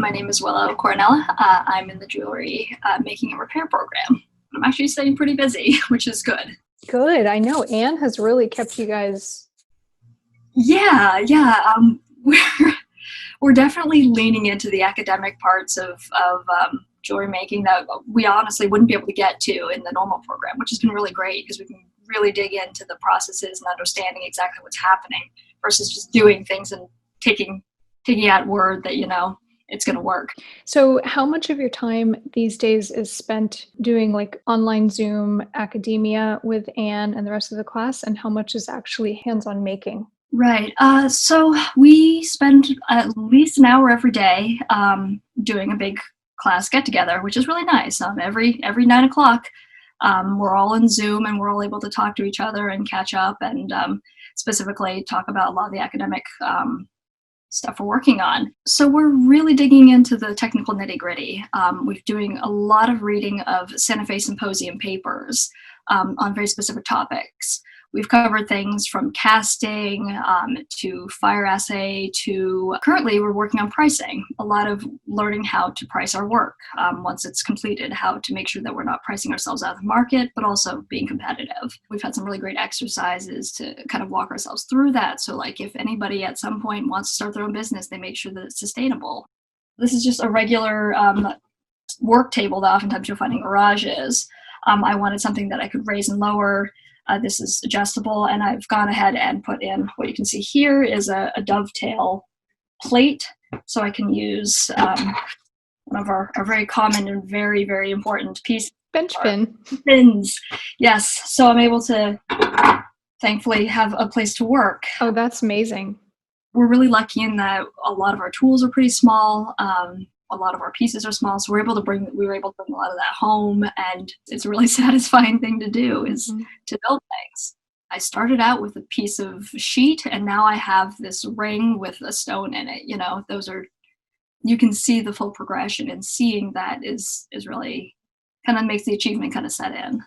My name is Willow Coronella. I'm in the jewelry making and repair program. I'm actually staying pretty busy, which is good. Good. I know Anne has really kept you guys. Yeah. We're definitely leaning into the academic parts of jewelry making that we honestly wouldn't be able to get to in the normal program, which has been really great because we can really dig into the processes and understanding exactly what's happening versus just doing things and taking at word that, it's going to work. So, how much of your time these days is spent doing like online Zoom academia with Anne and the rest of the class, and how much is actually hands-on making? Right. So we spend at least an hour every day doing a big class get together, which is really nice. Every 9 o'clock, we're all in Zoom and we're all able to talk to each other and catch up and specifically talk about a lot of the academic stuff we're working on. So we're really digging into the technical nitty gritty. We're doing a lot of reading of Santa Fe Symposium papers on very specific topics. We've covered things from casting to fire assay to currently we're working on pricing. A lot of learning how to price our work once it's completed, how to make sure that we're not pricing ourselves out of the market, but also being competitive. We've had some really great exercises to kind of walk ourselves through that. So like if anybody at some point wants to start their own business, they make sure that it's sustainable. This is just a regular work table that oftentimes you'll find in garages. I wanted something that I could raise and lower. This is adjustable, and I've gone ahead and put in what you can see here is a dovetail plate, so I can use one of our very common and very, very important pieces. Bench pin. Pins, yes. So I'm able to, thankfully, have a place to work. Oh, that's amazing. We're really lucky in that a lot of our tools are pretty small. A lot of our pieces are small, so we were able to bring a lot of that home, and it's a really satisfying thing to do is to build things. I started out with a piece of sheet, and now I have this ring with a stone in it. You can see the full progression, and seeing that is really kind of makes the achievement kind of set in.